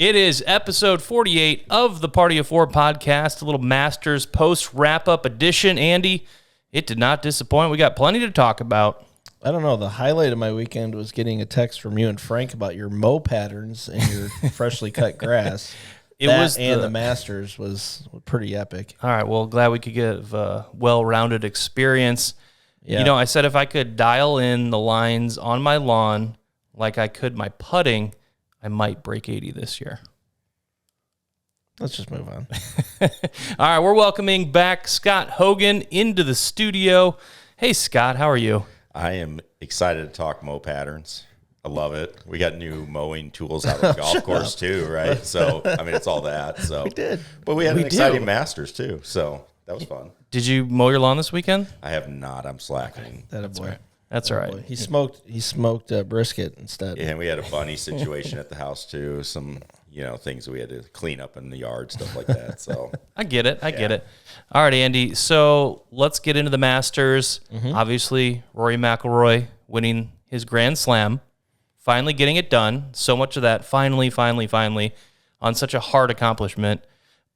It is episode 48 of the Party of Four podcast, a little Masters post wrap-up edition. Andy, it did not disappoint. We got plenty to talk about. I don't know. The highlight of my weekend was getting a text from you and Frank about your mow patterns and your freshly cut grass. The Masters was pretty epic. All right, well, glad we could give a well-rounded experience. Yeah. You know, I said if I could dial in the lines on my lawn like I could my putting, I might break 80 this year. Let's just move on. All right, we're welcoming back Scott Hogan into the studio. Hey, Scott, how are you? I am excited to talk mow patterns. I love it. We got new mowing tools out of the golf course too, right? So, I mean, it's all that. So We did. But we had an exciting Masters too, so that was fun. Did you mow your lawn this weekend? I have not. I'm slacking. That's boy. Right. That's all right. Boy. He smoked brisket instead. Yeah, and we had a bunny situation at the house too. Some, things that we had to clean up in the yard, stuff like that. So I get it. I get it. All right, Andy. So let's get into the Masters. Obviously, Rory McIlroy winning his Grand Slam, finally getting it done. So much of that finally on such a hard accomplishment.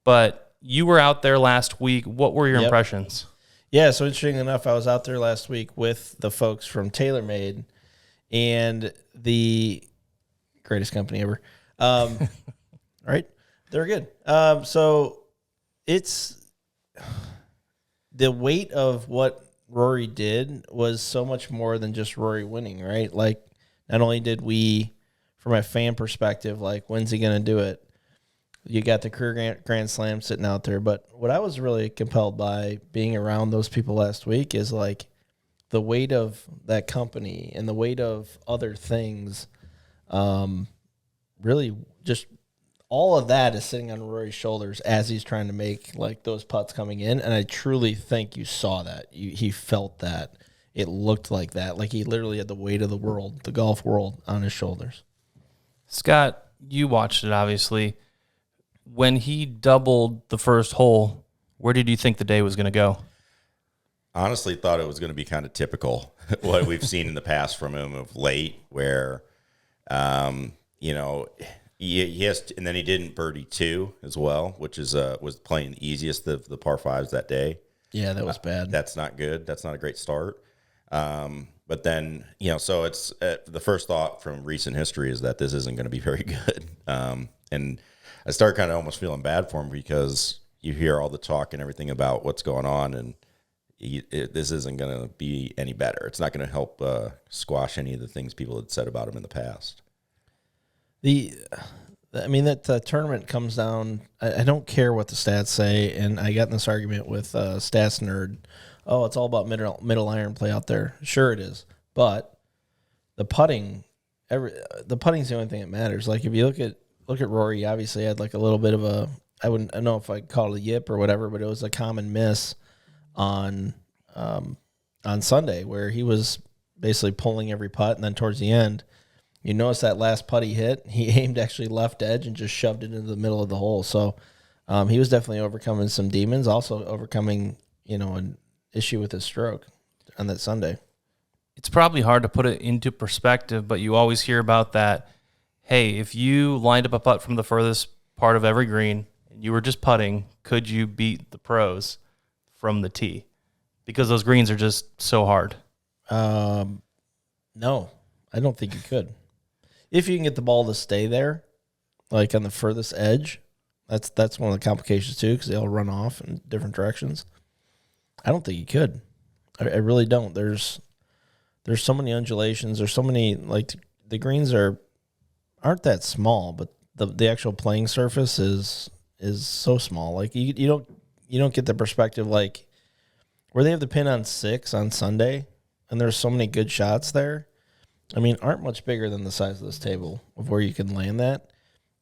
But you were out there last week. What were your impressions? Yeah, so interesting enough, I was out there last week with the folks from TaylorMade and the greatest company ever. Right? They're good. So it's the weight of what Rory did was so much more than just Rory winning, right? Like, not only did we, from a fan perspective, like, when's he going to do it? You got the career Grand Slam sitting out there. But what I was really compelled by being around those people last week is, like, the weight of that company and the weight of other things. Really just all of that is sitting on Rory's shoulders as he's trying to make, like, those putts coming in. And I truly think you saw that. He felt that. It looked like that. Like, he literally had the weight of the world, the golf world, on his shoulders. Scott, you watched it, obviously. When he doubled the first hole, where did you think the day was going to go? honestly thought it was going to be kind of typical what we've seen in the past from him of late, where, he has, and then he didn't birdie 2 as well, which is was playing the easiest of the par 5s that day. Yeah, that was bad. That's not good. That's not a great start. But then, so it's the first thought from recent history is that this isn't going to be very good. And I start kind of almost feeling bad for him because you hear all the talk and everything about what's going on, and this isn't going to be any better. It's not going to help squash any of the things people had said about him in the past. That tournament comes down. I don't care what the stats say, and I got in this argument with Stats Nerd. Oh, it's all about middle iron play out there. Sure, it is, but the putting, the putting's the only thing that matters. Like if you look at Rory, he obviously had like a little bit of a, I don't know if I'd call it a yip or whatever, but it was a common miss on Sunday where he was basically pulling every putt, and then towards the end, you notice that last putt he hit, he aimed actually left edge and just shoved it into the middle of the hole. So he was definitely overcoming some demons, also overcoming, an issue with his stroke on that Sunday. It's probably hard to put it into perspective, but you always hear about that. Hey, if you lined up a putt from the furthest part of every green and you were just putting, could you beat the pros from the tee? Because those greens are just so hard. No, I don't think you could. If you can get the ball to stay there, like on the furthest edge, that's one of the complications too, because they all run off in different directions. I don't think you could. I really don't. There's so many undulations. There's so many, like, the greens aren't that small, but the actual playing surface is so small. Like you don't get the perspective, like where they have the pin on 6 on Sunday, and there's so many good shots there. Aren't much bigger than the size of this table of where you can land that.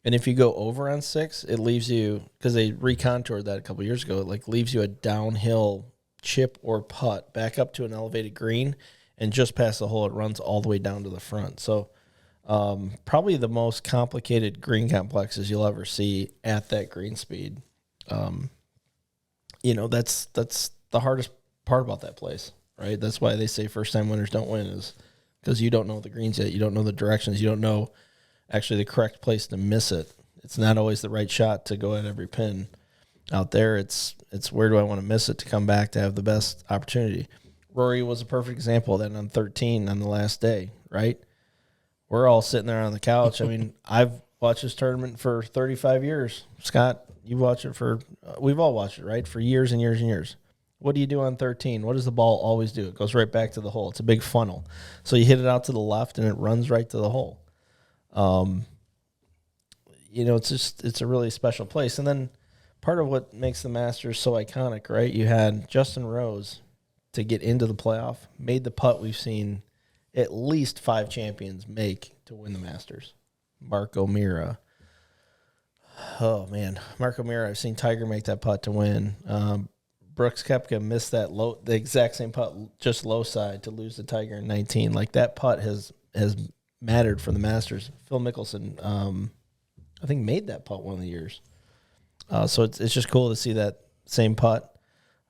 And if you go over on 6, it leaves you, because they recontoured that a couple years ago, it like leaves you a downhill chip or putt back up to an elevated green, and just past the hole, it runs all the way down to the front. So probably the most complicated green complexes you'll ever see at that green speed. That's the hardest part about that place, right? That's why they say first-time winners don't win, is because you don't know the greens yet. You don't know the directions. You don't know actually the correct place to miss it It's not always the right shot to go at every pin out there. It's where do I want to miss it to come back to have the best opportunity. Rory was a perfect example of that on 13 on the last day, right? We're all sitting there on the couch. I mean, I've watched this tournament for 35 years. Scott, you watch it we've all watched it, right? For years and years and years. What do you do on 13? What does the ball always do? It goes right back to the hole. It's a big funnel. So you hit it out to the left and it runs right to the hole. It's a really special place. And then part of what makes the Masters so iconic, right? You had Justin Rose to get into the playoff, made the putt we've seen at least 5 champions make to win the Masters. Mark O'Meara. Oh, man. Mark O'Meara, I've seen Tiger make that putt to win. Brooks Koepka missed the exact same putt, just low side, to lose to Tiger in 19. Like, that putt has mattered for the Masters. Phil Mickelson, I think, made that putt one of the years. So it's just cool to see that same putt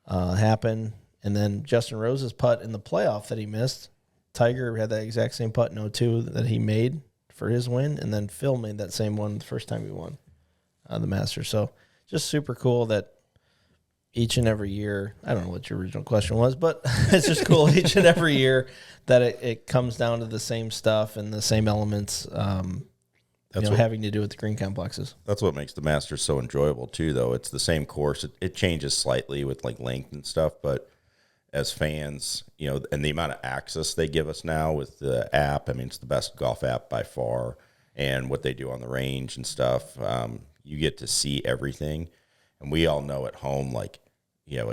happen. And then Justin Rose's putt in the playoff that he missed, Tiger had that exact same putt in 02 that he made for his win, and then Phil made that same one the first time he won the Masters. So just super cool that each and every year, I don't know what your original question was, but it's just cool each and every year that it comes down to the same stuff and the same elements having to do with the green complexes. That's what makes the Masters so enjoyable too, though. It's the same course. It changes slightly with like length and stuff, but as fans, and the amount of access they give us now with the app, I mean, it's the best golf app by far, and what they do on the range and stuff, you get to see everything. And we all know at home, like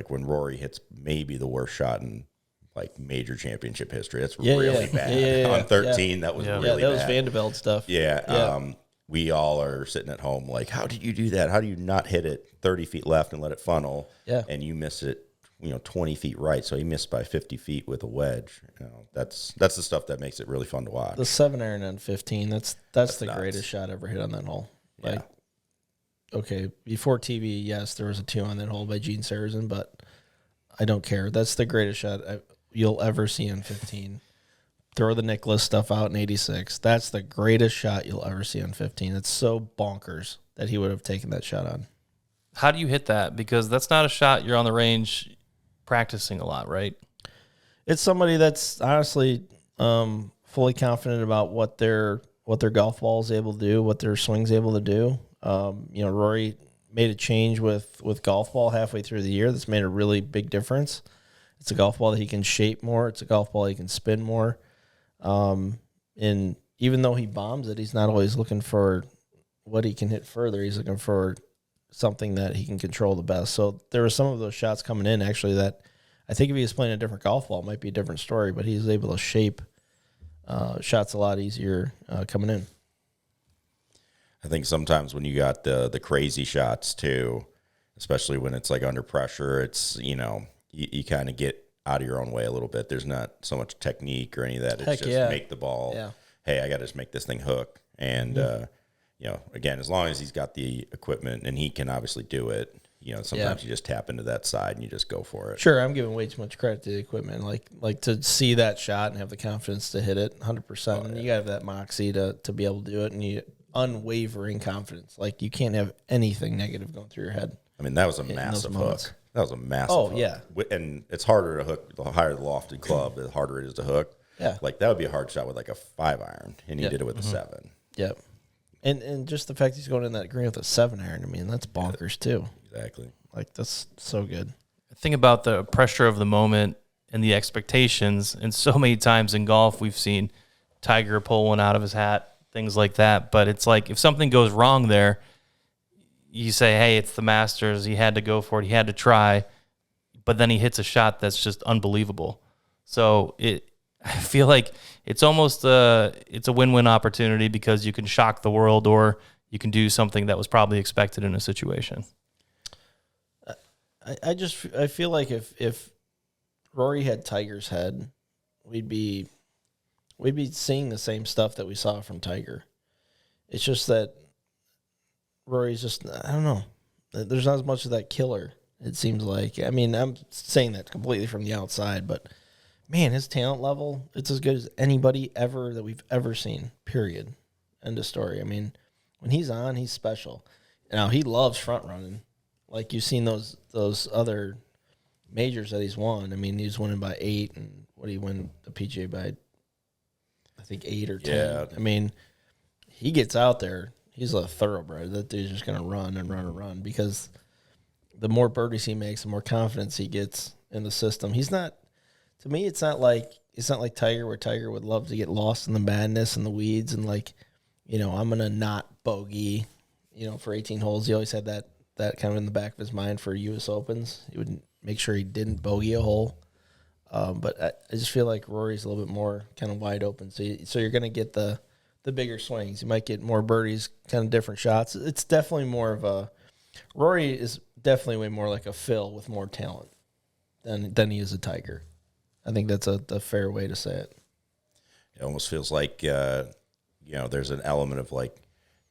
when Rory hits maybe the worst shot in like major championship history, that's really bad. Yeah. On 13, that was really bad. Yeah, that was Vanderbilt stuff. Yeah. We all are sitting at home like, how did you do that? How do you not hit it 30 feet left and let it funnel? Yeah. And you miss it 20 feet right, so he missed by 50 feet with a wedge. That's the stuff that makes it really fun to watch. The 7-iron on 15, that's the nuts. Greatest shot ever hit on that hole. Like, okay, before TV, yes, there was a 2 on that hole by Gene Sarazen, but I don't care. That's the greatest shot you'll ever see on 15. Throw the Nicklaus stuff out in 86. That's the greatest shot you'll ever see on 15. It's so bonkers that he would have taken that shot on. How do you hit that? Because that's not a shot you're on the range practicing a lot, right? It's somebody that's honestly fully confident about what their golf ball is able to do, what their swing's able to do. Rory made a change with golf ball halfway through the year that's made a really big difference. It's a golf ball that he can shape more. It's a golf ball he can spin more. And even though he bombs it, he's not always looking for what he can hit further. He's looking for something that he can control the best. So there were some of those shots coming in, actually, that I think if he was playing a different golf ball, it might be a different story, but he's able to shape shots a lot easier coming in. I think sometimes when you got the crazy shots too, especially when it's like under pressure, it's, you kind of get out of your own way a little bit. There's not so much technique or any of that. It's just make the ball. Yeah. Hey, I got to just make this thing hook. And, again, as long as he's got the equipment and he can obviously do it, sometimes you just tap into that side and you just go for it. Sure, I'm giving way too much credit to the equipment. Like to see that shot and have the confidence to hit it 100%. And you got to have that moxie to be able to do it, and unwavering confidence. Like, you can't have anything negative going through your head. I mean, that was a massive hook. That was a massive hook. Yeah. And it's harder to hook, the higher the lofted club, the harder it is to hook. Yeah. Like, that would be a hard shot with like a 5-iron, and he did it with a 7. Yep. And just the fact he's going in that green with a 7-iron, I mean, that's bonkers too. Exactly. Like, that's so good. Think about the pressure of the moment and the expectations. And so many times in golf, we've seen Tiger pull one out of his hat, things like that. But it's like, if something goes wrong there, you say, hey, it's the Masters. He had to go for it. He had to try. But then he hits a shot that's just unbelievable. So I feel like it's almost it's a win-win opportunity, because you can shock the world, or you can do something that was probably expected in a situation. I feel like if Rory had Tiger's head, we'd be seeing the same stuff that we saw from Tiger. It's just that Rory's just, I don't know. There's not as much of that killer, it seems like. I mean, I'm saying that completely from the outside, but man, his talent level, it's as good as anybody ever that we've ever seen, period. End of story. I mean, when he's on, he's special. Now he loves front running, like you've seen those other majors that he's won. I mean, he was winning by 8, and what did he win the PGA by? I think 8 or 10. Yeah. I mean, he gets out there. He's a thoroughbred. That dude's just gonna run and run and run because the more birdies he makes, the more confidence he gets in the system. He's not. To me, it's not like Tiger, where Tiger would love to get lost in the madness and the weeds and like, I'm gonna not bogey, for 18 holes. He always had that kind of in the back of his mind for U.S. Opens. He would make sure he didn't bogey a hole. But I just feel like Rory's a little bit more kind of wide open. So you're gonna get the bigger swings. You might get more birdies, kind of different shots. It's definitely more of a Rory is definitely way more like a Phil with more talent than he is a Tiger. I think that's a fair way to say it. It almost feels like there's an element of like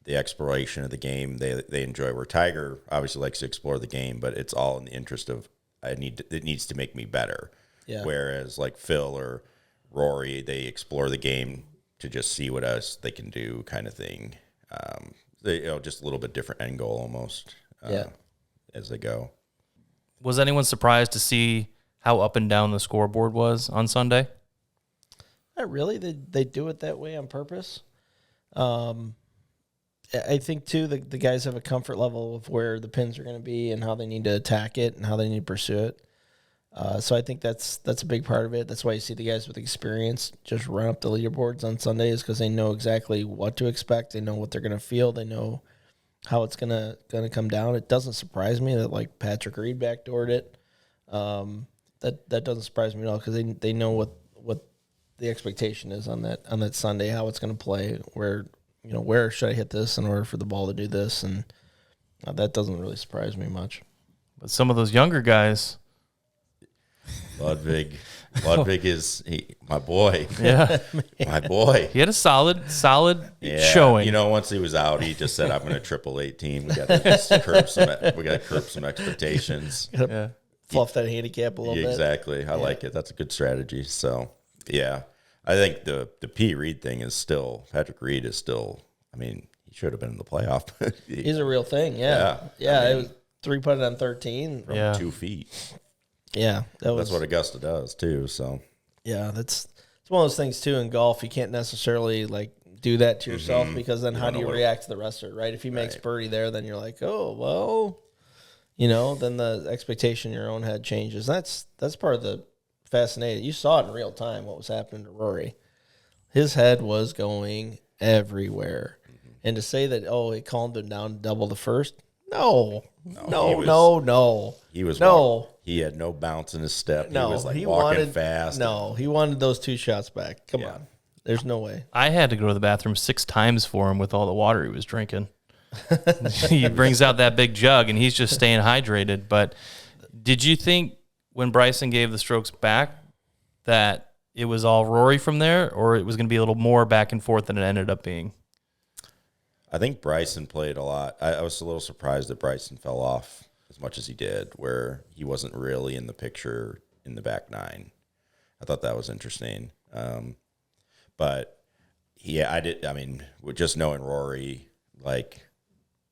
the exploration of the game they enjoy. Where Tiger obviously likes to explore the game, but it's all in the interest of it needs to make me better. Yeah. Whereas like Phil or Rory, they explore the game to just see what else they can do, kind of thing. Just a little bit different end goal almost. As they go. Was anyone surprised to see how up and down the scoreboard was on Sunday? Not really. They do it that way on purpose. I think, too, the guys have a comfort level of where the pins are going to be and how they need to attack it and how they need to pursue it. So I think that's a big part of it. That's why you see the guys with experience just run up the leaderboards on Sundays because they know exactly what to expect. They know what they're going to feel. They know how it's gonna come down. It doesn't surprise me that like Patrick Reed backdoored it. That doesn't surprise me at all because they know what the expectation is on that Sunday, how it's gonna play, where should I hit this in order for the ball to do this, and that doesn't really surprise me much. But some of those younger guys, Ludwig is my boy. Yeah. My boy. He had a solid Yeah. showing. Once he was out, he just said, "I'm going to triple 18. We got to curb some expectations." Yeah. Fluff that handicap a little bit. Exactly. I like it. That's a good strategy. So, yeah, I think the P. Reed thing is still Patrick Reed is still. I mean, he should have been in the playoff. He's a real thing. Yeah. It was 3-putted on 13 from 2 feet. Yeah, that's what Augusta does too. So yeah, it's one of those things too in golf. You can't necessarily like do that to yourself because then how do you react to the rest of it, right? If he makes birdie there, then you're like, oh well, then the expectation in your own head changes. That's part of the fascinating. You saw it in real time what was happening to Rory. His head was going everywhere, and to say that it calmed him down to double the first. No. He was he had no bounce in his step. No, he was walking fast. No, he wanted those 2 shots back. Come on. There's no way. I had to go to the bathroom 6 times for him with all the water he was drinking. He brings out that big jug, and he's just staying hydrated. But did you think when Bryson gave the strokes back that it was all Rory from there, or it was going to be a little more back and forth than it ended up being? I think Bryson played a lot. I was a little surprised that Bryson fell off as much as he did, where he wasn't really in the picture in the back 9. I thought that was interesting. But yeah, I did. I mean, with just knowing Rory, like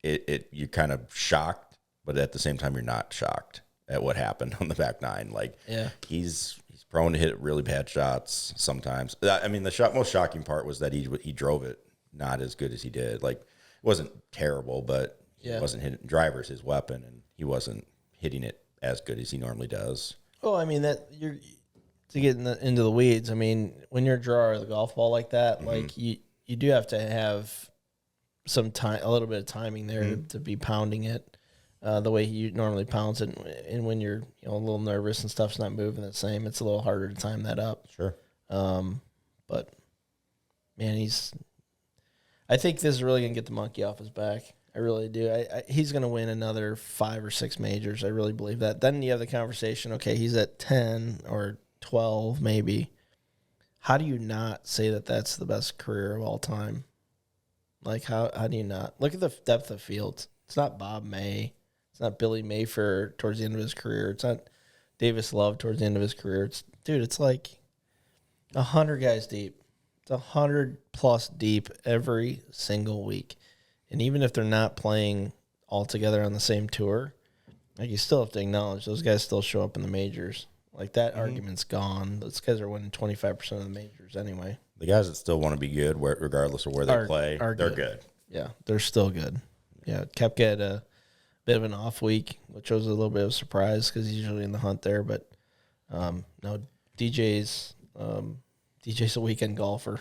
you're kind of shocked, but at the same time, you're not shocked at what happened on the back 9. Like, he's prone to hit really bad shots sometimes. I mean, the most shocking part was that he drove it not as good as he did. Like, it wasn't terrible, but he wasn't hitting drivers his weapon, and he wasn't hitting it as good as he normally does. Well, I mean to get into the weeds. I mean, when you're a drawer of the golf ball like that, like you do have to have some time, a little bit of timing there to be pounding it the way he normally pounds it. And when you're a little nervous and stuff's not moving the same, it's a little harder to time that up. Sure. But man, I think this is really gonna get the monkey off his back. I really do. He's going to win another 5 or 6 majors. I really believe that. Then you have the conversation, okay, he's at 10 or 12 maybe. How do you not say that that's the best career of all time? Like, how do you not? Look at the depth of fields. It's not Bob May. It's not Billy Mayfair towards the end of his career. It's not Davis Love towards the end of his career. It's like 100 guys deep. It's 100+ deep every single week. And even if they're not playing all together on the same tour, like you still have to acknowledge those guys still show up in the majors. Like that argument's gone. Those guys are winning 25% of the majors anyway. The guys that still want to be good, regardless of where they play, they're good. Yeah, they're still good. Yeah, Koepka had a bit of an off week, which was a little bit of a surprise because he's usually in the hunt there. But no, DJ's a weekend golfer.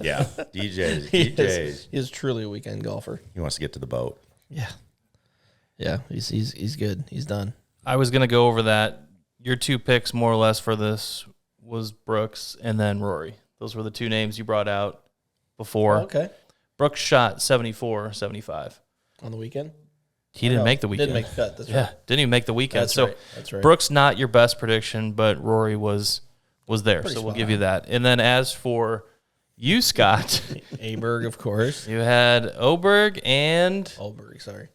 Yeah, DJ's. He is truly a weekend golfer. He wants to get to the boat. Yeah, he's good. He's done. I was going to go over that. Your two picks, more or less, for this was Brooks and then Rory. Those were the two names you brought out before. Okay. Brooks shot 74, 75. On the weekend? He didn't make the weekend. Didn't make the cut. That's right. Didn't even make the weekend. That's so right. That's right. Brooks, not your best prediction, but Rory was there. Pretty so we'll spot give you that. And then as for you, Scott, Aberg, of course. you had Oberg and Olberg, sorry.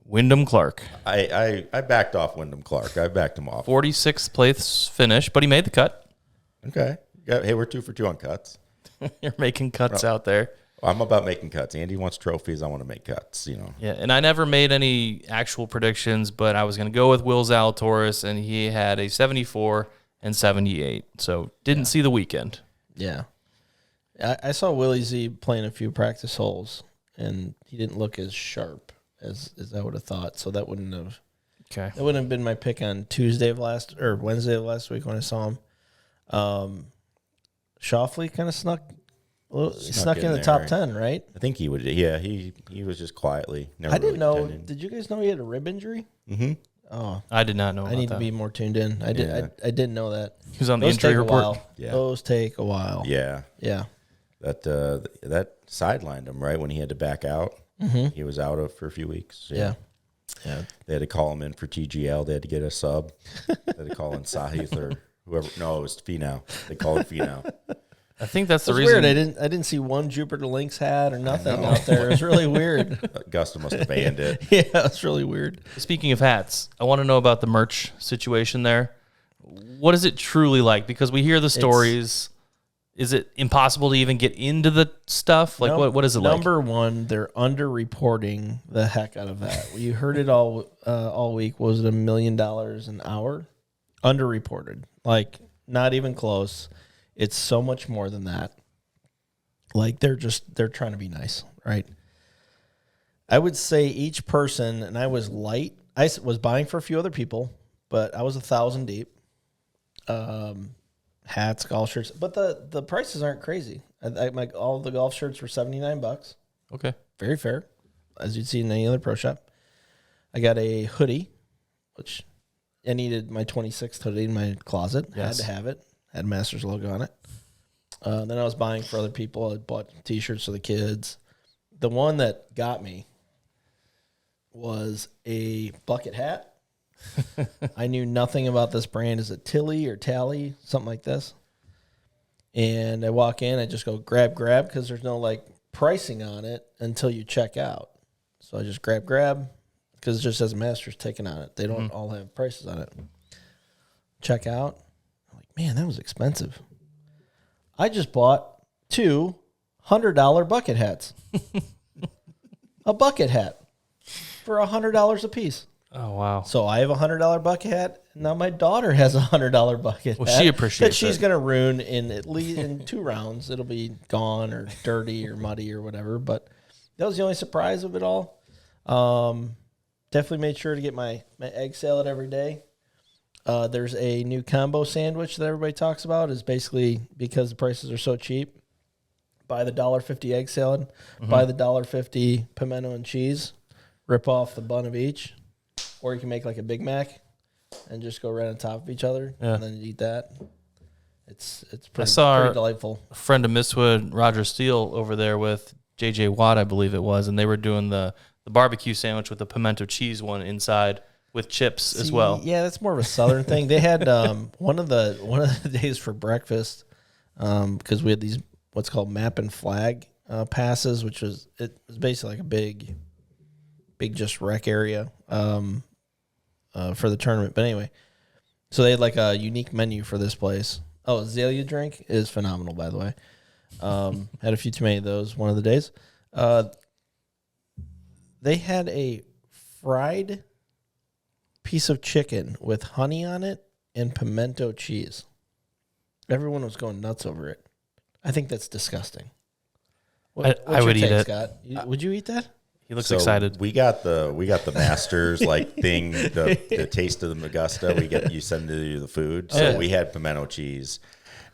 Wyndham Clark. I backed off Wyndham Clark. I backed him off. 46th place finish, but he made the cut. Okay. Yeah, hey, we're 2 for 2 on cuts. You're making cuts out there. I'm about making cuts. Andy wants trophies. I want to make cuts, Yeah, and I never made any actual predictions, but I was going to go with Will Zalatoris, and he had a 74 and 78. So didn't see the weekend. Yeah. I saw Willie Z playing a few practice holes, and he didn't look as sharp as I would have thought. So that wouldn't have been my pick on Wednesday of last week when I saw him. Shoffley kind of snuck in the top 10, right? I think he would. Yeah, he was just quietly. Never I didn't really know. contended. Did you guys know he had a rib injury? Mm-hmm. Oh, I did not know about I need that. to be more tuned in. I didn't know that. He was on the Those injury take a report. while. Yeah. Those take a while. Yeah. Yeah. That sidelined him, right, when he had to back out. Mm-hmm. He was out for a few weeks. Yeah. They had to call him in for TGL. They had to get a sub. They had to call in Sahith or whoever. No, it was Finau. They called it Finau. I think that's the It's reason. weird. I didn't see one Jupiter Lynx hat or nothing out there. It was really weird. Augusta must have banned it. Yeah, it's really weird. Speaking of hats, I want to know about the merch situation there. What is it truly like? Because we hear the stories. Is it impossible to even get into the stuff? Like, what is it like? Number one, they're underreporting the heck out of that. You heard it all week. Was it $1 million an hour? Underreported. Like, not even close. It's so much more than that. Like, they're trying to be nice, right? I would say each person, and I was light. I was buying for a few other people, but I was 1,000 deep. Hats, golf shirts, but the prices aren't crazy. Like all the golf shirts were $79. Okay. Very fair, as you'd see in any other pro shop. I got a hoodie, which I needed my 26th hoodie in my closet. Yes. Had to have it. Had Masters logo on it. Then I was buying for other people. I bought T-shirts for the kids. The one that got me was a bucket hat. I knew nothing about this brand. Is it Tilly or Tally? Something like this. And I walk in, I just go grab, because there's no like pricing on it until you check out. So I just grab, because it just says Masters taken on it. They don't all have prices on it. Check out. I'm like, man, that was expensive. I just bought 2 $100 bucket hats. A bucket hat for $100 a piece. Oh, wow. So I have a $100 bucket hat. Now my daughter has a $100 bucket Well, hat. she appreciates that she's it. going to ruin in at least in 2 rounds. It'll be gone or dirty or muddy or whatever. But that was the only surprise of it all. Definitely made sure to get my egg salad every day. There's a new combo sandwich that everybody talks about. Is basically because the prices are so cheap. Buy the $1.50 egg salad. Buy the $1.50 pimento and cheese. Rip off the bun of each. Or you can make like a Big Mac and just go right on top of each other and then you eat that. It's pretty delightful. A friend of Mistwood, Roger Steele, over there with J.J. Watt, I believe it was, and they were doing the barbecue sandwich with the pimento cheese one inside with chips as well. Yeah, that's more of a southern thing. They had one of the days for breakfast because we had these what's called map and flag passes, which was basically like a big just rec area. For the tournament. But anyway, so they had like a unique menu for this place. Oh, Azalea drink is phenomenal, by the way. Had a few too many of those one of the days. They had a fried piece of chicken with honey on it and pimento cheese. Everyone was going nuts over it. I think that's disgusting. What's I would your eat take, it. Scott? Would you eat that? He looks So excited. we got the Masters like thing, the taste of the Augusta. You send you the food. So Yeah. we had pimento cheese,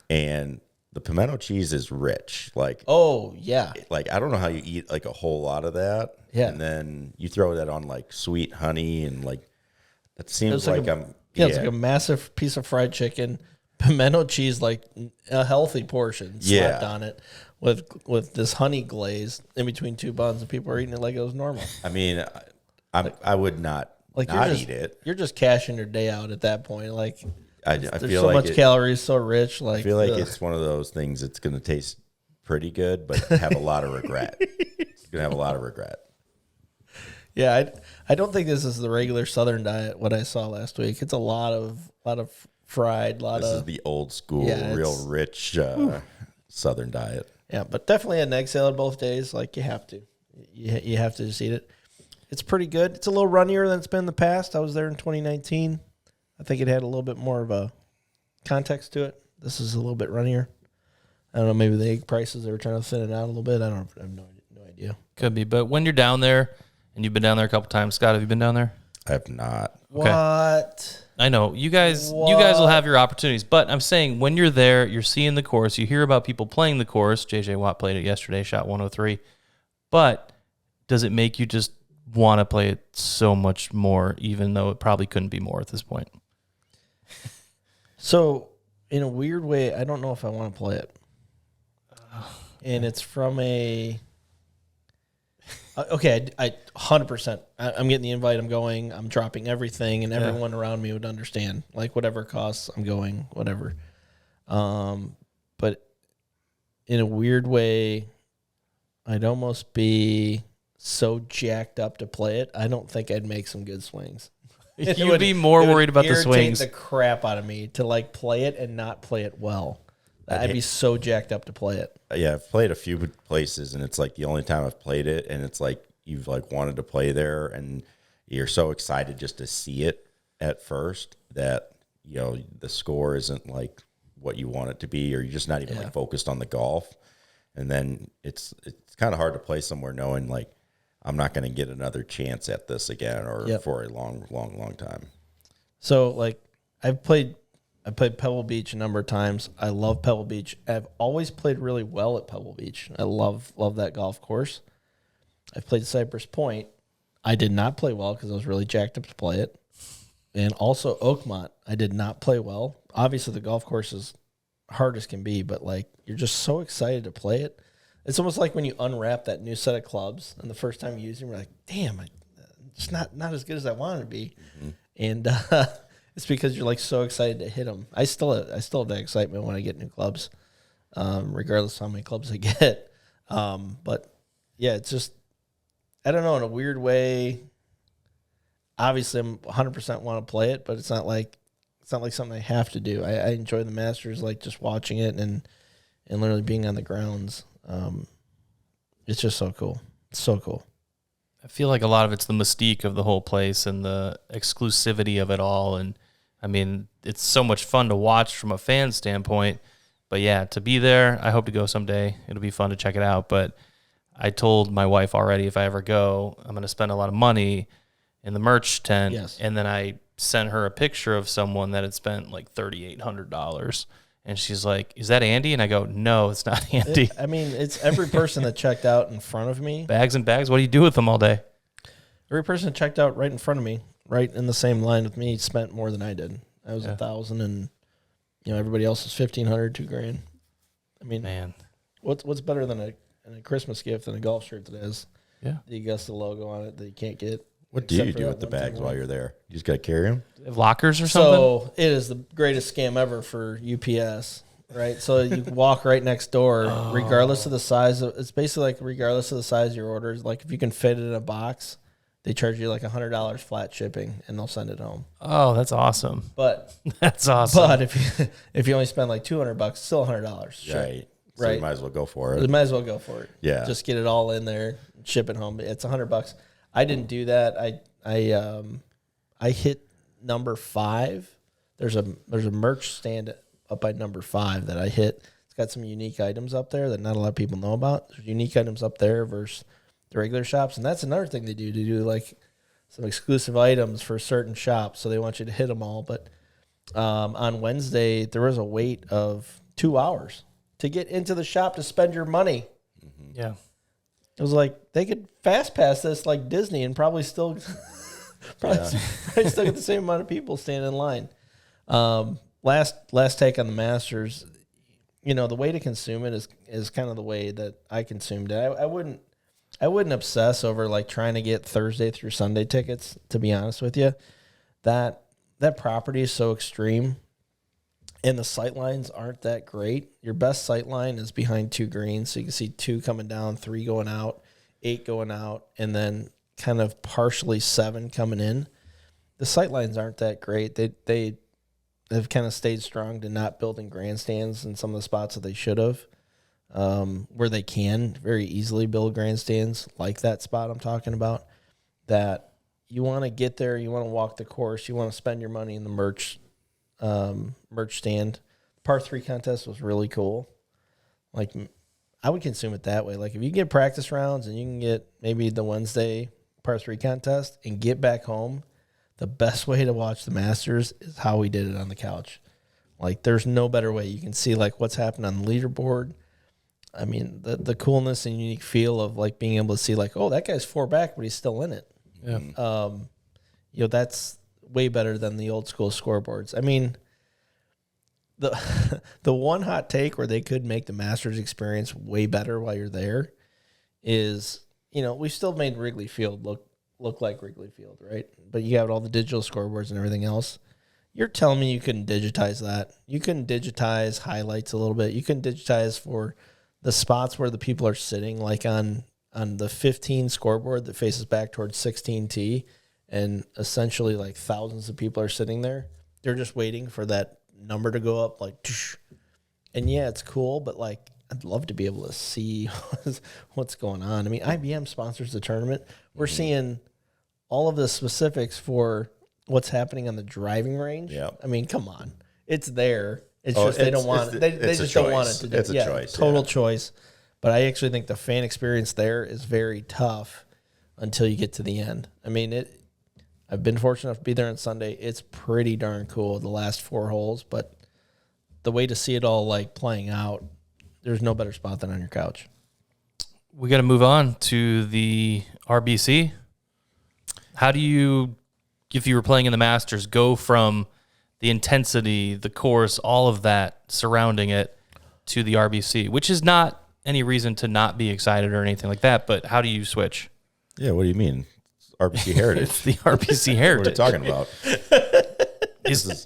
and the pimento cheese is rich. Oh, yeah. Like I don't know how you eat like a whole lot of that. Yeah. And then you throw that on like sweet honey and like that seems It's like like it's like a massive piece of fried chicken, pimento cheese, like a healthy portion slapped on it with this honey glaze in between two buns, and people are eating it like it was normal. I mean, I would not eat it. You're just cashing your day out at that point. Like I there's feel so like much calories, so rich. Like I feel like it's one of those things that's going to taste pretty good, but have a lot of regret. It's going to have a lot of regret. Yeah, I don't think this is the regular Southern diet. What I saw last week, it's a lot of fried, This is the old school, real rich Southern diet. Yeah, but definitely an egg salad both days. Like you have to, you have to just eat it. It's pretty good. It's a little runnier than it's been in the past. I was there in 2019. I think it had a little bit more of a context to it. This is a little bit runnier. I don't know. Maybe the egg prices, they were trying to thin it out a little bit. I have no idea. Could be. But when you're down there, and you've been down there a couple times, Scott, have you been down there? I have not. Okay. What? I know you guys will have your opportunities, but I'm saying when you're there, you're seeing the course, you hear about people playing the course. JJ Watt played it yesterday, shot 103. But does it make you just want to play it so much more, even though it probably couldn't be more at this point? So, in a weird way, I don't know if I want to play it. And it's from a... Okay, I 100%. I'm getting the invite. I'm going. I'm dropping everything, and everyone around me would understand. Like whatever it costs, I'm going. Whatever. But in a weird way, I'd almost be so jacked up to play it. I don't think I'd make some good swings. You'd be more worried about the swings. The crap out of me to like play it and not play it well. I'd be so jacked up to play it. Yeah, I've played a few places, and it's like the only time I've played it, and it's like you've like wanted to play there, and you're so excited just to see it at first that the score isn't like what you want it to be, or you're just not even like focused on the golf, and then it's kind of hard to play somewhere knowing like I'm not going to get another chance at this again or for a long time. So like I played Pebble Beach a number of times. I love Pebble Beach. I've always played really well at Pebble Beach. I love that golf course. I've played Cypress Point. I did not play well because I was really jacked up to play it. And also Oakmont, I did not play well. Obviously, the golf course is hard as can be, but like you're just so excited to play it. It's almost like when you unwrap that new set of clubs and the first time you use them, you're like, damn, it's not as good as I wanted to be. Mm-hmm. And it's because you're like so excited to hit them. I still have that excitement when I get new clubs, regardless of how many clubs I get. But yeah, it's just, I don't know, in a weird way. Obviously, I'm 100% want to play it, but it's not like something I have to do. I enjoy the Masters, like just watching it and literally being on the grounds. It's just so cool. It's so cool. I feel like a lot of it's the mystique of the whole place and the exclusivity of it all. And I mean, it's so much fun to watch from a fan standpoint. But yeah, to be there, I hope to go someday. It'll be fun to check it out. But I told my wife already, if I ever go, I'm going to spend a lot of money in the merch tent. Yes. And then I sent her a picture of someone that had spent like $3,800. And she's like, is that Andy? And I go, no, it's not Andy. It's every person that checked out in front of me. Bags and bags. What do you do with them all day? Every person that checked out right in front of me, right in the same line with me, spent more than I did. I was $1,000, and everybody else was $1,500, $2,000. I mean, man, what's better than a Christmas gift than a golf shirt that has the Augusta logo on it that you can't get? What do you do with the bags while you're there? You just got to carry them? Lockers or something? So it is the greatest scam ever for UPS, right? So you walk right next door, regardless of the size. It's basically like regardless of the size of your orders. Like if you can fit it in a box, they charge you like $100 flat shipping, and they'll send it home. Oh, that's awesome. But that's awesome. But if you only spend like $200, still $100. Sure. Right. So you might as well go for it. You might as well go for it. Yeah. Just get it all in there, ship it home. It's $100. I didn't do that. I hit number 5. There's a merch stand up by number 5 that I hit. It's got some unique items up there that not a lot of people know about. There's unique items up there versus the regular shops, and that's another thing they do. To do like some exclusive items for certain shops, so they want you to hit them all. But on Wednesday, there was a wait of 2 hours to get into the shop to spend your money. Yeah. It was like they could fast pass this like Disney and probably still probably still get the same amount of people standing in line. Last take on the Masters, the way to consume it is kind of the way that I consumed it. I wouldn't obsess over like trying to get Thursday through Sunday tickets, to be honest with you. That property is so extreme and the sight lines aren't that great. Your best sight line is behind 2 greens, so you can see 2 coming down, 3 going out, 8 going out, and then kind of partially 7 coming in. The sight lines aren't that great. They have kind of stayed strong to not building grandstands in some of the spots that they should have, where they can very easily build grandstands like that spot I'm talking about. That you want to get there, you want to walk the course, you want to spend your money in the merch stand. Par 3 contest was really cool. Like, I would consume it that way. Like, if you get practice rounds and you can get maybe the Wednesday par 3 contest and get back home, the best way to watch the Masters is how we did it on the couch. Like, there's no better way. You can see like what's happened on the leaderboard. I mean, the coolness and unique feel of like being able to see like, oh, that guy's 4 back, but he's still in it. Yeah. That's way better than the old school scoreboards. I mean, the one hot take where they could make the Masters experience way better while you're there is, we still made Wrigley Field look like Wrigley Field, right? But you have all the digital scoreboards and everything else. You're telling me you couldn't digitize that? You couldn't digitize highlights a little bit. You couldn't digitize for the spots where the people are sitting, like on the 15 scoreboard that faces back towards 16T, and essentially like thousands of people are sitting there. They're just waiting for that number to go up, like, and yeah, it's cool, but like, I'd love to be able to see what's going on. I mean, IBM sponsors the tournament. We're seeing all of the specifics for what's happening on the driving range. Yeah. I mean, come on, it's there. It's just they don't want it. They just don't want it to do. It's a choice. Total choice. But I actually think the fan experience there is very tough until you get to the end. I mean, I've been fortunate enough to be there on Sunday. It's pretty darn cool, the last 4 holes, but the way to see it all like playing out, there's no better spot than on your couch. We got to move on to the RBC. How do you, if you were playing in the Masters, go from the intensity, the course, all of that surrounding it to the RBC, which is not any reason to not be excited or anything like that, but how do you switch? Yeah, what do you mean? It's RBC Heritage. It's the RBC Heritage. What are you talking about?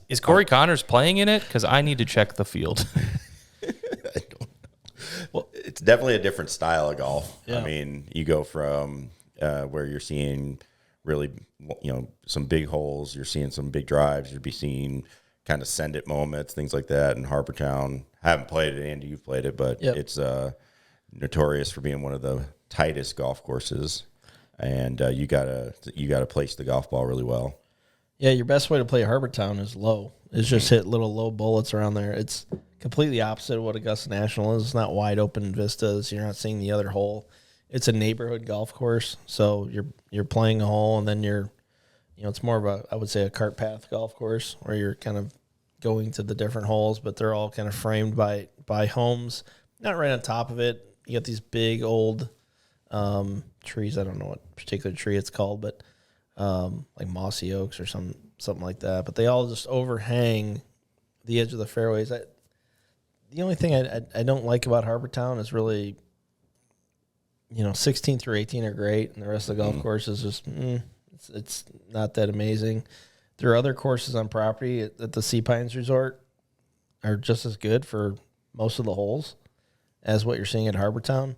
Is Corey Connors playing in it? Because I need to check the field. Well, it's definitely a different style of golf. Yeah. I mean, you go from where you're seeing really, some big holes, you're seeing some big drives, you'll be seeing kind of send it moments, things like that in Harbortown. I haven't played it, Andy, you've played it, but it's notorious for being one of the tightest golf courses, and you gotta place the golf ball really well. Yeah, your best way to play Harbortown is low. Is just hit little low bullets around there. It's completely opposite of what Augusta National is. It's not wide open vistas. You're not seeing the other hole. It's a neighborhood golf course, so you're playing a hole, and then it's more of I would say a cart path golf course where you're kind of going to the different holes, but they're all kind of framed by homes, not right on top of it. You got these big old trees. I don't know what particular tree it's called, but like mossy oaks or something like that. But they all just overhang the edge of the fairways. The only thing I don't like about Harbortown is really, 16 through 18 are great, and the rest of the golf course is just it's not that amazing. There are other courses on property at the Sea Pines Resort are just as good for most of the holes as what you're seeing at Harbortown.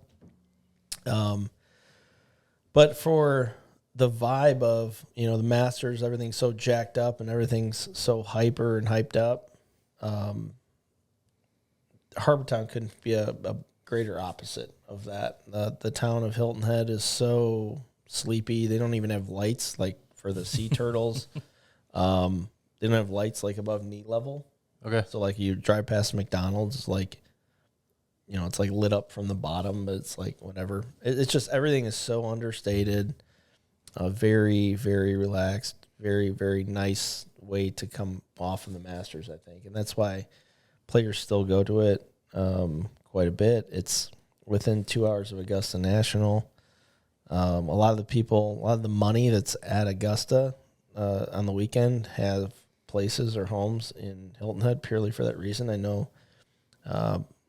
But for the vibe of, the Masters, everything's so jacked up and everything's so hyper and hyped up, Harbortown couldn't be a greater opposite of that. The town of Hilton Head is so sleepy. They don't even have lights like for the sea turtles. They don't have lights like above knee level. Okay. So like you drive past McDonald's, like, you know, it's like lit up from the bottom, but it's like whatever. It's just everything is so understated. Very, very relaxed. Very, very nice way to come off of the Masters, I think. And that's why players still go to it quite a bit. It's within 2 hours of Augusta National. A lot of the money that's at Augusta on the weekend have places or homes in Hilton Head purely for that reason. I know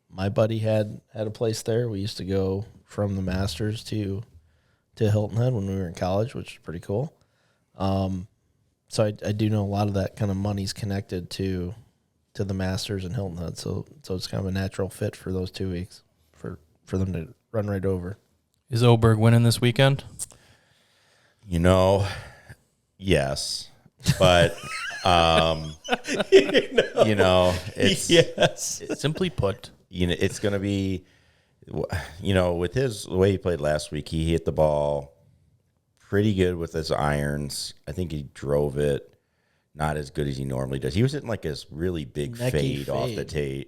my buddy had a place there. We used to go from the Masters to Hilton Head when we were in college, which is pretty cool. So I do know a lot of that kind of money's connected to the Masters and Hilton Head. So it's kind of a natural fit for those 2 weeks for them to run right over. Is Oberg winning this weekend? You know, yes, but you know, it's yes. Simply put, you know, it's going to be, you know, with the way he played last week, he hit the ball pretty good with his irons. I think he drove it not as good as he normally does. He was hitting like this really big fade off the tee.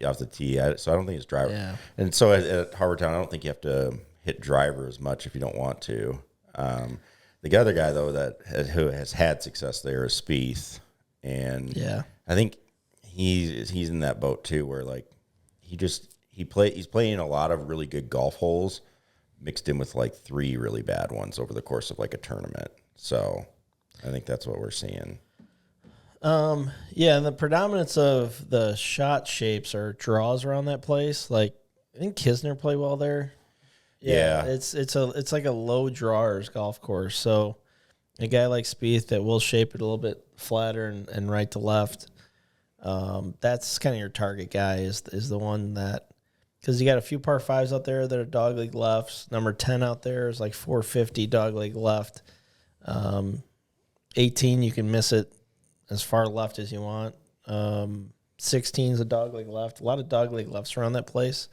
So I don't think his driver. Yeah. And so at Harbortown, I don't think you have to hit driver as much if you don't want to. The other guy though who has had success there is Spieth, and yeah, I think he's in that boat too, where like he's playing a lot of really good golf holes mixed in with like 3 really bad ones over the course of like a tournament. So I think that's what we're seeing. Yeah, and the predominance of the shot shapes are draws around that place. Like I think Kisner play well there. Yeah. It's like a low drawers golf course. So a guy like Spieth that will shape it a little bit flatter and right to left. That's kind of your target guy is the one that, because you got a few par 5s out there that are dogleg lefts. Number 10 out there is like 450 dogleg left. 18 you can miss it as far left as you want. 16 is a dogleg left. A lot of dogleg lefts around that place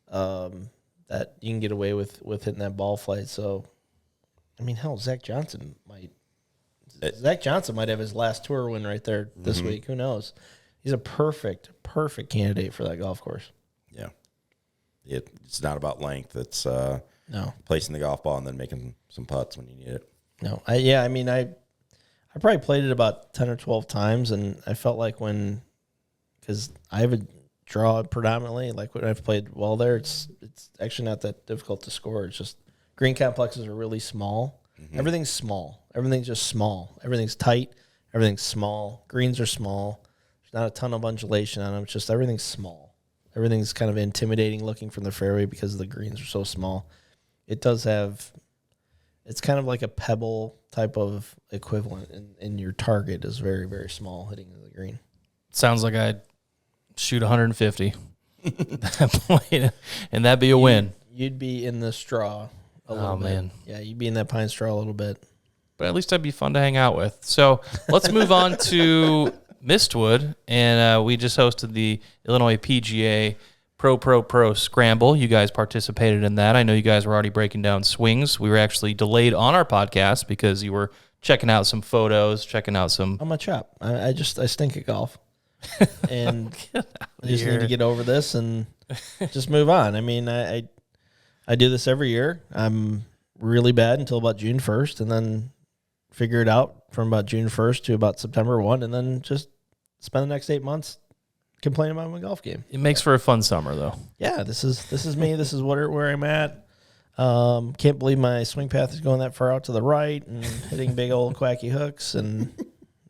that you can get away with hitting that ball flight. So, I mean, hell, Zach Johnson might have his last tour win right there this week. Who knows? He's a perfect candidate for that golf course. Yeah. It's not about length. It's no placing the golf ball and then making some putts when you need it. No. I probably played it about 10 or 12 times, and I felt like because I have a draw predominantly, like when I've played well there, it's actually not that difficult to score. It's just green complexes are really small. Mm-hmm. Everything's small. Everything's just small. Everything's tight. Everything's small. Greens are small. There's not a ton of undulation on them. It's just everything's small. Everything's kind of intimidating looking from the fairway because the greens are so small. It does have, it's kind of like a pebble type of equivalent, and your target is very, very small hitting the green. Sounds like I'd shoot 150 that point, and that'd be a win. You'd be in the straw a little bit. Man. Yeah, you'd be in that pine straw a little bit. But at least that'd be fun to hang out with. So let's move on to Mistwood, and we just hosted the Illinois PGA Pro Scramble. You guys participated in that. I know you guys were already breaking down swings. We were actually delayed on our podcast because you were checking out some photos, checking out some... I'm a chop. I stink at golf. And I just need to get over this and just move on. I mean, I do this every year. I'm really bad until about June 1st, and then figure it out from about June 1st to about September 1, and then just spend the next 8 months complaining about my golf game. It makes for a fun summer, though. Yeah, this is me. This is where I'm at. Can't believe my swing path is going that far out to the right and hitting big old quacky hooks. And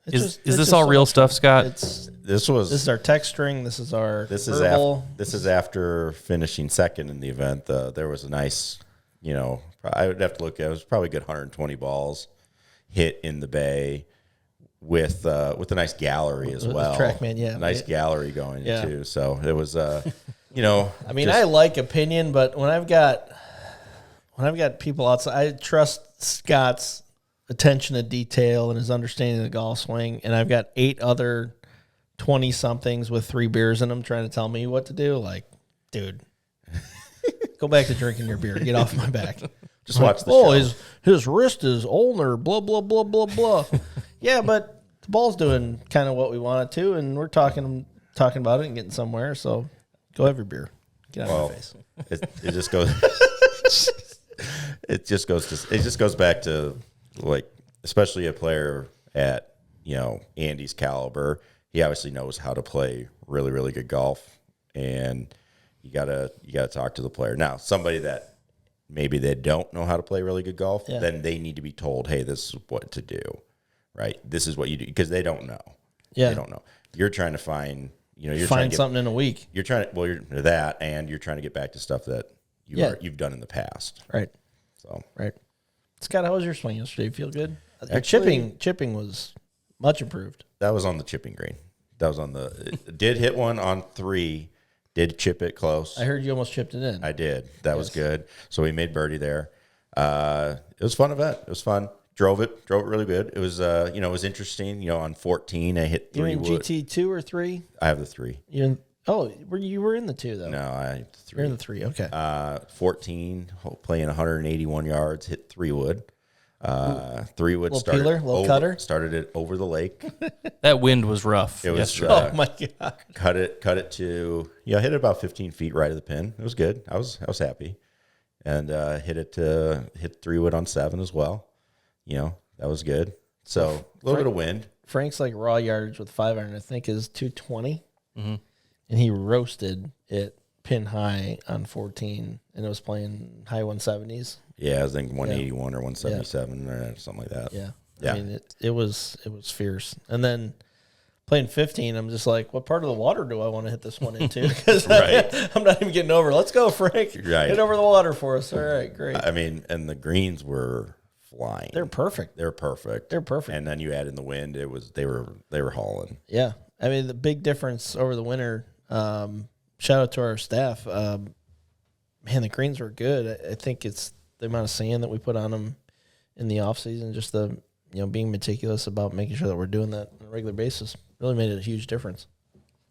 is this all real stuff, Scott? This is our text string. This is our this verbal. This is after finishing second in the event. There was a nice, I would have to look at it. It was probably a good 120 balls hit in the bay with a nice gallery as well. TrackMan, yeah, nice gallery going too. So it was, I mean, I like opinion, but when I've got people outside, I trust Scott's attention to detail and his understanding of the golf swing, and I've got 8 other 20-somethings with 3 beers in them trying to tell me what to do. Like, dude, go back to drinking your beer. Get off my back. Just watch the show. His wrist is older, blah, blah, blah, blah, blah. Yeah, but the ball's doing kind of what we want it to, and we're talking about it and getting somewhere, so go have your beer. Get out of my face. It just goes it just goes back to, like, especially a player at, Andy's caliber. He obviously knows how to play really, really good golf, and you gotta talk to the player. Now, somebody that maybe they don't know how to play really good golf, then they need to be told, hey, this is what to do, right? This is what you do, because they don't know. Yeah. They don't know. You're trying to find, you're find trying to something in a week. You're trying to, you're that, and you're trying to get back to stuff that you've done in the past. Right. So, right. Scott, how was your swing yesterday? You feel good? Actually, chipping was much improved. That was on the chipping green. That was on did hit one on 3, did chip it close. I heard you almost chipped it in. I did. That was good. So we made birdie there. It was a fun event. It was fun. Drove it really good. It was, it was interesting. On 14, I hit 3 wood. You in GT 2 or 3? I have the 3. You were in the 2 though. No, I had the 3. You're in the 3. Okay. 14, playing 181 yards, hit 3 wood. 3 wood little peeler, little cutter. Started it over the lake. That wind was rough. It was. Oh my god! Cut it to hit it about 15 feet right of the pin. It was good. I was happy, and hit 3 wood on 7 as well. That was good. So a little bit of wind. Frank's like raw yardage with 5-iron, I think, is 220, mm-hmm. and he roasted it pin high on 14, and it was playing high 170s. Yeah, I was thinking 181 or 177 or something like that. Yeah. Yeah. I mean, it was fierce. And then playing 15, I'm just like, what part of the water do I want to hit this one into? Because I'm not even getting over. Let's go, Frank. Right. Get over the water for us. All right, great. I mean, and the greens were flying. They're perfect. They're perfect. And then you add in the wind. They were hauling. Yeah. I mean, the big difference over the winter, shout out to our staff. Man, the greens were good. I think it's the amount of sand that we put on them in the off season, just the being meticulous about making sure that we're doing that on a regular basis, really made a huge difference.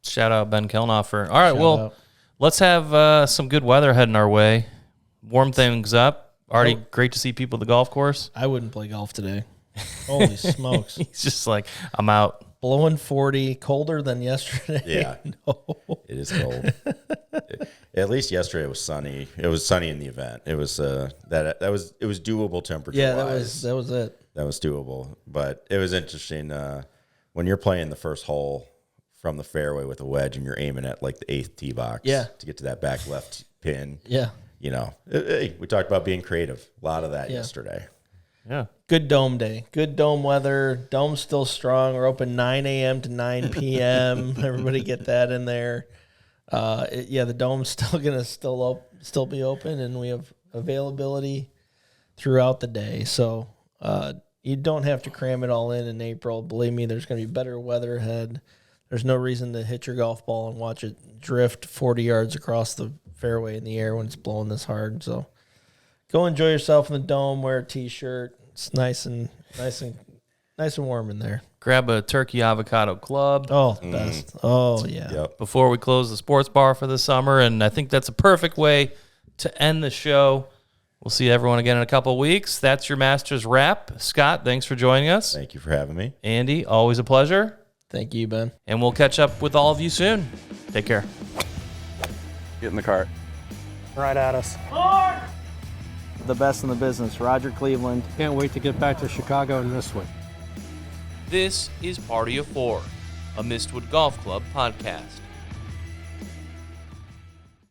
Shout out Ben Kelnhofer. All right, let's have some good weather heading our way. Warm things up. Already great to see people at the golf course. I wouldn't play golf today. Holy smokes! He's just like, I'm out. Blowing 40, colder than yesterday. Yeah, no. It is cold. At least yesterday it was sunny. It was sunny in the event. It was it was doable temperature. Yeah, that was it. That was doable. But it was interesting when you're playing the first hole from the fairway with a wedge and you're aiming at like the 8th tee box. Yeah. To get to that back left pin. Yeah. Hey, we talked about being creative. A lot of that yesterday. Yeah. Good dome day. Good dome weather. Dome's still strong. We're open 9 a.m. to 9 p.m. Everybody get that in there. The dome's still going to still be open, and we have availability throughout the day. So you don't have to cram it all in April. Believe me, there's going to be better weather ahead. There's no reason to hit your golf ball and watch it drift 40 yards across the fairway in the air when it's blowing this hard. So go enjoy yourself in the dome. Wear a t-shirt. It's nice and warm in there. Grab a turkey avocado club. Oh, the best. Oh, yeah. Yep. Before we close the sports bar for the summer, and I think that's a perfect way to end the show. We'll see everyone again in a couple of weeks. That's your Masters wrap. Scott, thanks for joining us. Thank you for having me. Andy, always a pleasure. Thank you, Ben. And we'll catch up with all of you soon. Take care. Get in the cart. Right at us. The best in the business, Roger Cleveland. Can't wait to get back to Chicago and Mistwood. This is Party of Four, a Mistwood Golf Club podcast.